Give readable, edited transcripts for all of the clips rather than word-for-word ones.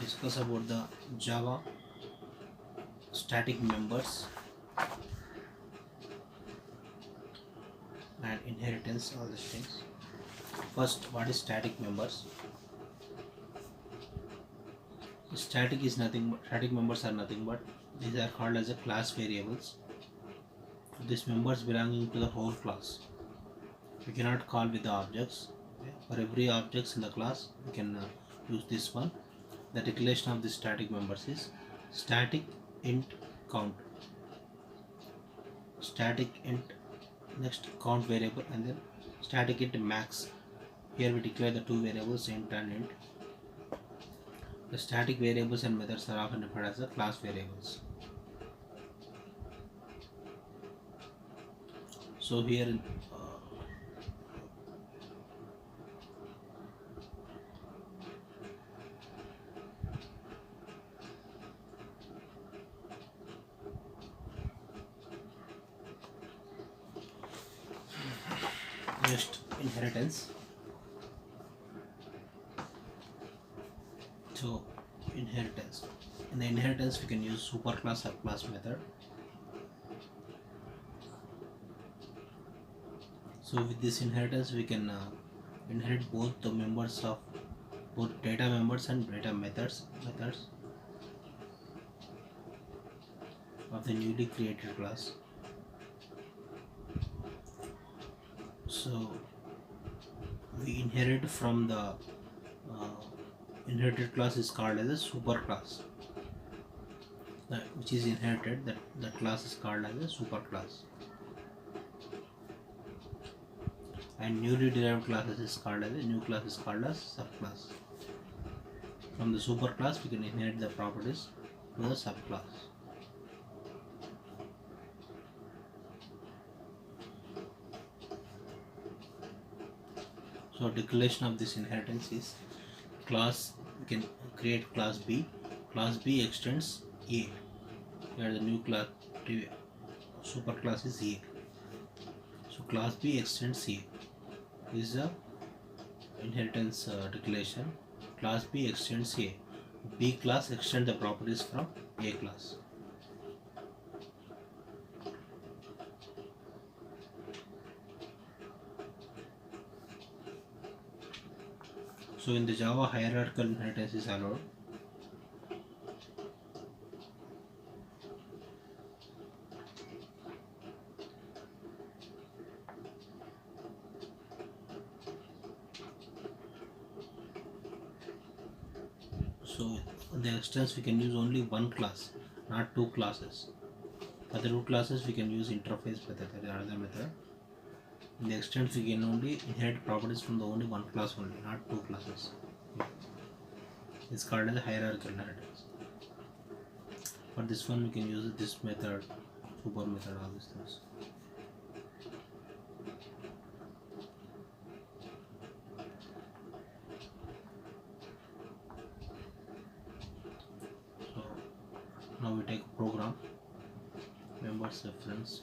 discuss about the Java static members and inheritance, all these things. First, what is static members? Static members are nothing but these are called as a class variables. These members belonging to the whole class. We cannot call with the objects. Okay? For every objects in the class, we can use this one. The declaration of the static members is static int count. Static int next count variable and then static int max. Here we declare the two variables int and int. The static variables and methods are often referred as the class variables. So here next inheritance. So inheritance. In the inheritance we can use superclass or class method. So with this inheritance we can inherit both the members of both data members and data methods of the newly created class. So we inherit from the inherited class is called as a superclass, which is inherited, that class is called as a superclass, and newly derived classes is called as a new class is called as subclass. From the superclass we can inherit the properties to the subclass. So declaration of this inheritance is class, we can create class B. Class B extends A. Here the new class superclass is A. So class B extends A. This is the inheritance declaration. Class B extends A. B class extends the properties from A class. So in the Java, hierarchical inheritance is allowed. So in the extents we can use only one class, not two classes. For the root classes we can use interface method, that is another method. In the extents we can only inherit properties from the only one class only, not two classes. It's called as a hierarchical inheritance. For this one we can use this method, super method, all these things. So now we take a program, members reference.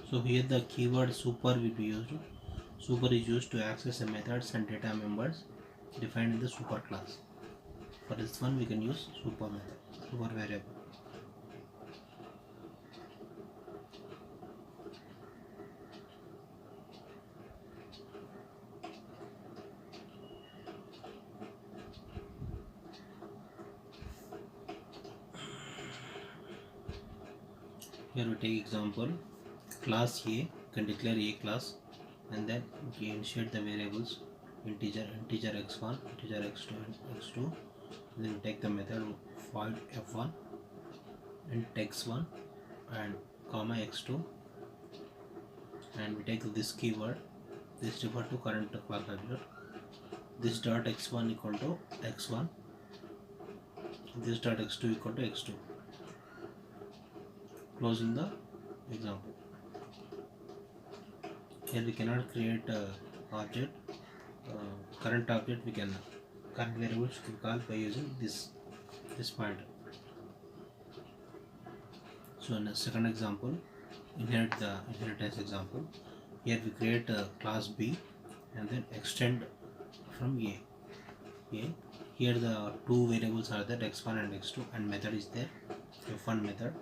So here the keyword super will be used. Super is used to access the methods and data members defined in the super class. For this one we can use super method, super variable. Here we take example. Class A can declare A class, and then we insert the variables integer x1, integer x2 and x2. Then we take the method void f1 and x1 and comma x2, and we take this keyword. This refer to current class object. This dot x1 equal to x1. This dot x2 equal to x2. Closing the example. Here we cannot create object, current object. Current variable should be called by using this pointer. So in the second example, inheritance example, here we create a class B and then extend from A. Here the two variables are there, x1 and x2, and method is there, f1 method.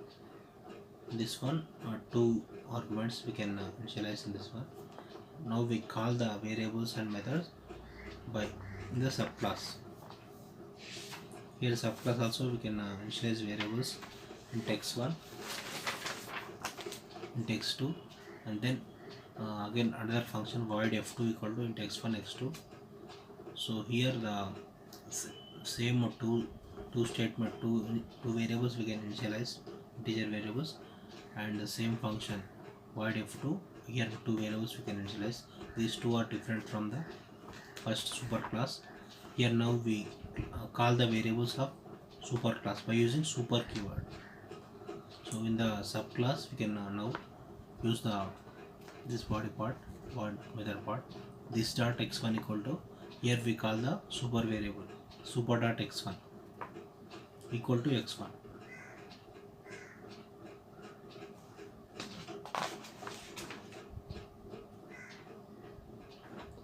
This one two arguments we can initialize in this one. Now we call the variables and methods by the subclass. Here subclass also we can initialize variables in x1, in x2, and then again another function void f2 equal to int x1 x2. So here the same two statement, two variables we can initialize, integer variables, and the same function void f2, here two variables we can initialize. These two are different from the first superclass. Here now we call the variables of superclass by using super keyword. So in the subclass we can now use this body part, void method part, this dot x1 equal to, here we call the super variable super dot x1 equal to x1.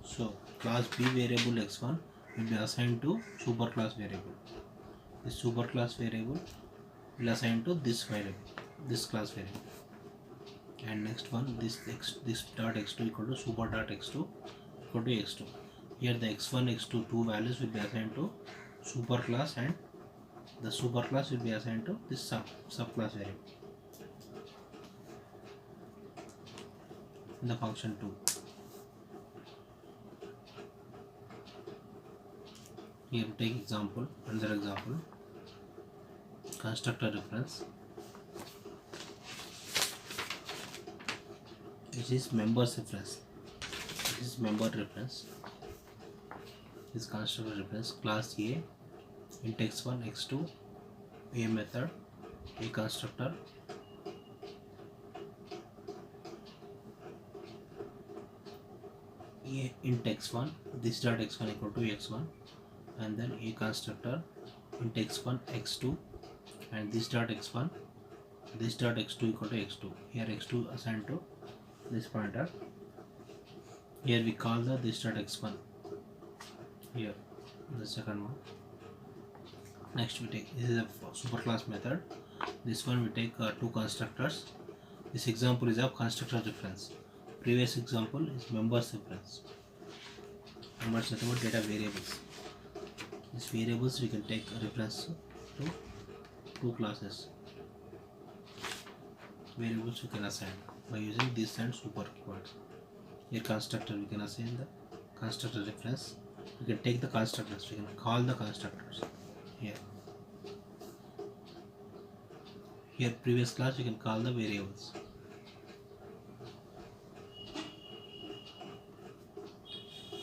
So class B variable x1 will be assigned to superclass variable. This superclass variable will assign to this variable, this class variable. And next one, this dot x2 equal to super dot x2 equal to x2. Here the x1, x2 two values will be assigned to superclass, and the superclass will be assigned to this subclass variable in the function 2. Here we take example, another example, constructor reference. This is members reference. This is member reference. This constructor reference, class A, int x1, x2, A method, A constructor, A int x1, this dot x1 equal to x1, and then A constructor, int x1, x2, and this dot x1, this dot x2 equal to x2. Here x2 assigned to this pointer. Here we call the this dot x1. Here the second one. Next we take, this is a superclass method. This one we take two constructors. This example is of constructor reference. Previous example is members reference. Members nothing but data variables. These variables we can take a reference to two classes. Variables we can assign by using this and super keywords. Here constructor we can assign the constructor reference. We can take the constructors, we can call the constructors. Here previous class we can call the variables.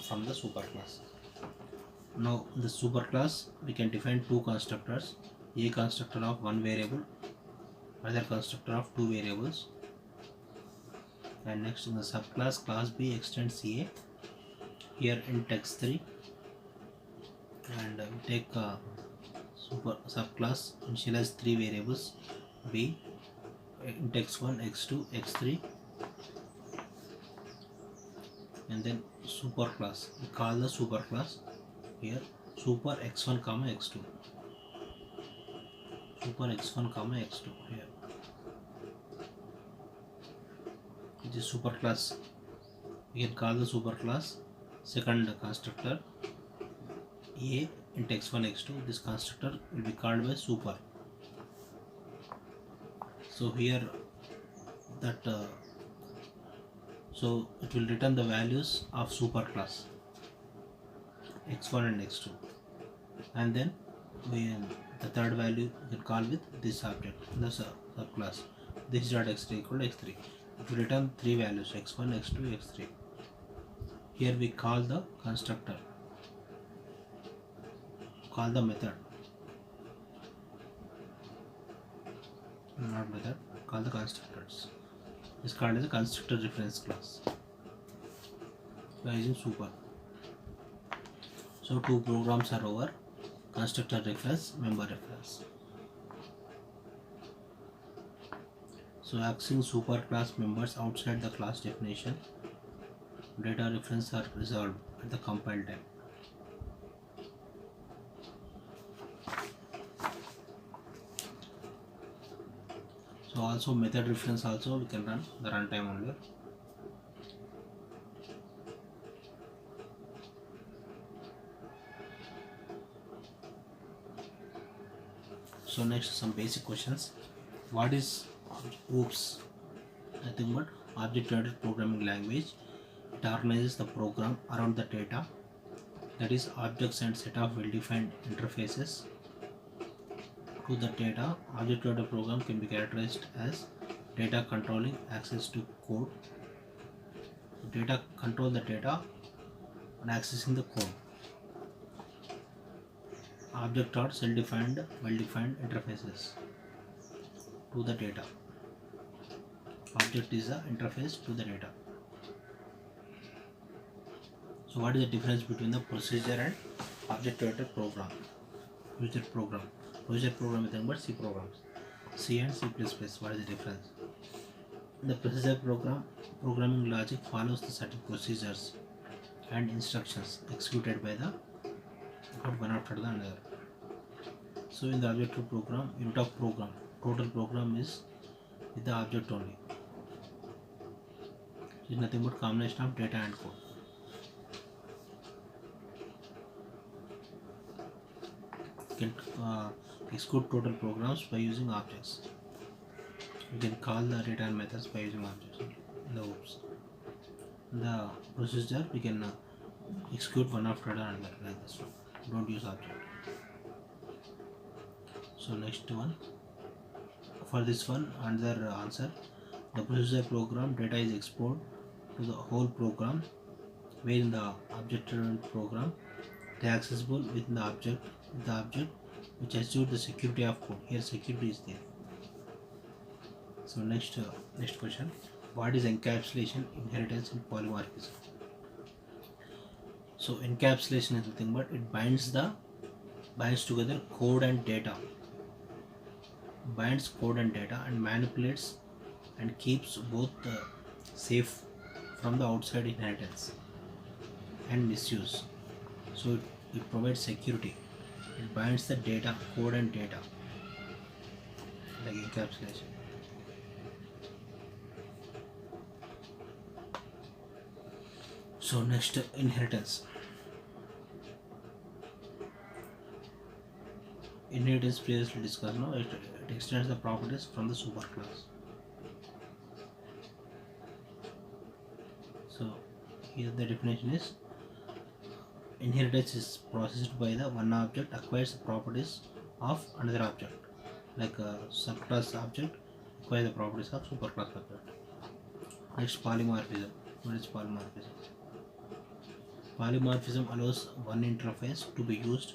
From the superclass. Now in the superclass we can define two constructors, a constructor of one variable, other constructor of two variables. And next in the subclass, class B extends A. Here int x3, and we take super subclass, initialize three variables, B, int x1, x2, x3, and then superclass. We call the superclass here super x1 comma x2, super x1 comma x2 here. It is superclass. We can call the superclass second constructor A int x1 x2. This constructor will be called by super. So here that so it will return the values of superclass x1 and x2, and then the third value we can call with this object, the subclass, this dot x3 equal to x3. It will return three values x1, x2, x3. Here we call the constructor, call the method, not method, call the constructors. This called as a constructor reference class by using super. So two programs are over, constructor reference, member reference. So accessing superclass members outside the class definition, data reference are resolved at the compile time. So also method reference also we can run the runtime only. So next some basic questions. What is OOPS? Nothing but object-oriented programming language. It organizes the program around the data, that is objects and set of well-defined interfaces to the data. Object-oriented program can be characterized as data controlling access to code. Data control the data and accessing the code. Object are self-defined, well-defined interfaces to the data. Object is the interface to the data. So what is the difference between the procedure and object-oriented program? Procedure program is nothing but C programs. C and C++. What is the difference? The procedure programming logic follows the certain procedures and instructions executed by the one after the another. So in the object program, unit of program, total program is with the object only. It is nothing but combination of data and code. You can execute total programs by using objects. You can call the return methods by using objects. The OOPS. The procedure we can execute one after another like this one. Don't use object. So next one. For this one, another answer. The procedure program data is exported to the whole program, where in the object program they are accessible within the object which assures the security of code. Here security is there. So next question. What is encapsulation, inheritance and polymorphism? So encapsulation is nothing but it binds together code and data. Binds code and data and manipulates and keeps both safe from the outside inheritance and misuse. So it provides security. It binds the data, code and data, like encapsulation. So next, inheritance. Inheritance previously discussed. Now it extends the properties from the superclass. So here the definition is: inheritance is processed by the one object acquires the properties of another object, like a subclass object acquires the properties of superclass object. Next, polymorphism. What is polymorphism? Polymorphism allows one interface to be used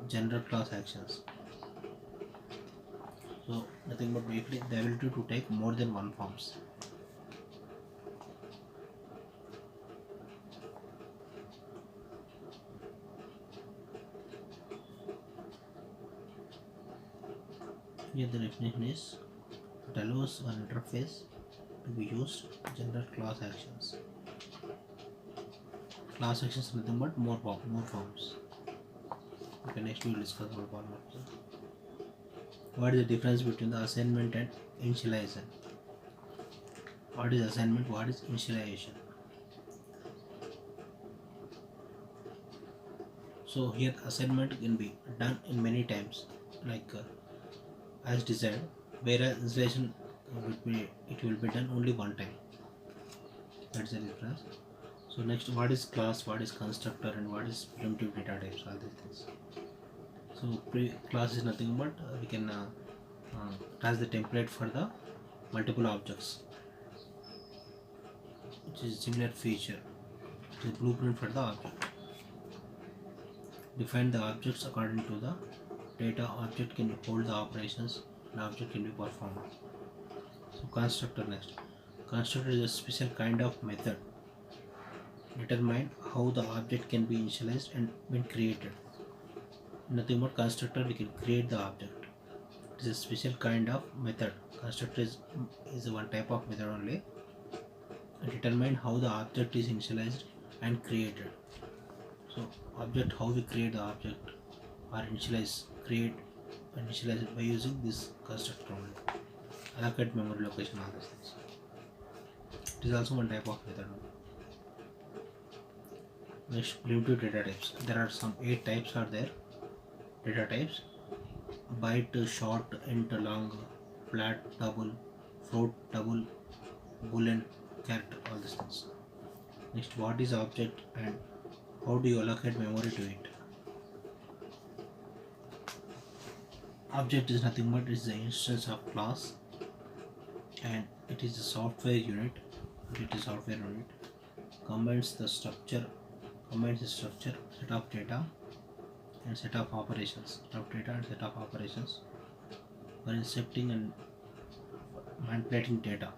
general class actions. So nothing but briefly the ability to take more than one forms. Here the definition is: it allows one interface to be used general class actions. Class actions are nothing but more forms. Okay, next we will discuss about polymorphism. What is the difference between the assignment and initialization? What is assignment? What is initialization? So here assignment can be done in many times, like as desired, whereas initialization will be done only one time. That's the difference. So next, what is class, what is constructor, and what is primitive data types? All these things. So class is nothing but we can attach the template for the multiple objects, which is similar feature. It is blueprint for the object. Define the objects according to the data. Object can hold the operations and object can be performed. So constructor next. Constructor is a special kind of method. Determine how the object can be initialized and been created. Nothing but constructor we can create the object. It is a special kind of method. Constructor is one type of method only. Determine how the object is initialized and created. So object, how we create the object or create and initialize it by using this constructor only. Allocate memory location, all these things. It is also one type of method. Next, primitive data types. There are some 8 types are there. Data types: byte, short, int, long, flat, double, float, double, boolean, character, all these things. Next, what is object and how do you allocate memory to it? Object is nothing but is the instance of class, and it is a software unit. It is software unit. Combines the structure, set of data and set of operations. Set of data and set of operations for inserting and manipulating data.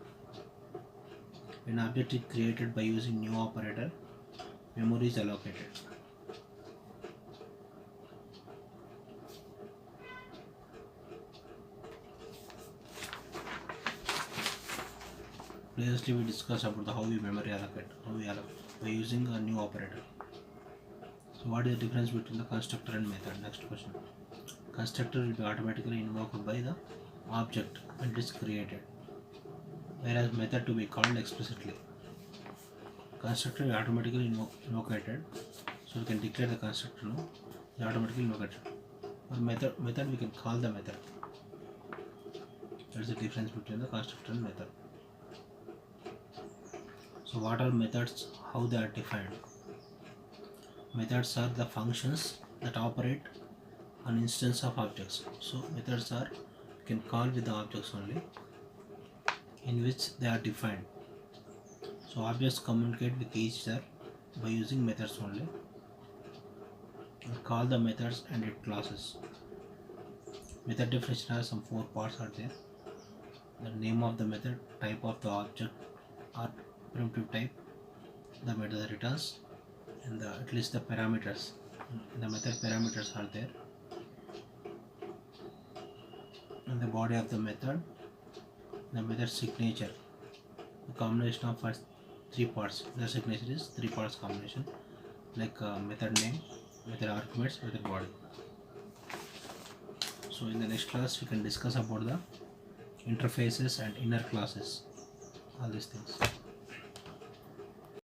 When object is created by using new operator, memory is allocated. Previously we discussed about how we memory allocate, by using a new operator. So what is the difference between the constructor and method? Next question. Constructor will be automatically invoked by the object when it is created, whereas method to be called explicitly. Constructor is automatically invoked, so we can declare the constructor now, is automatically invoked. For method we can call the method. That is the difference between the constructor and method. So what are methods? How they are defined? Methods are the functions that operate on instance of objects. So methods are, you can call with the objects only in which they are defined. So objects communicate with each other by using methods only. We call the methods and its classes. Method definition has some 4 parts are there. The name of the method, type of the object or primitive type, the method returns, and at least the parameters. The method parameters are there. And the body of the method, the method signature, the combination of first 3 parts. The signature is 3 parts combination, like method name, method arguments, method body. So in the next class we can discuss about the interfaces and inner classes, all these things.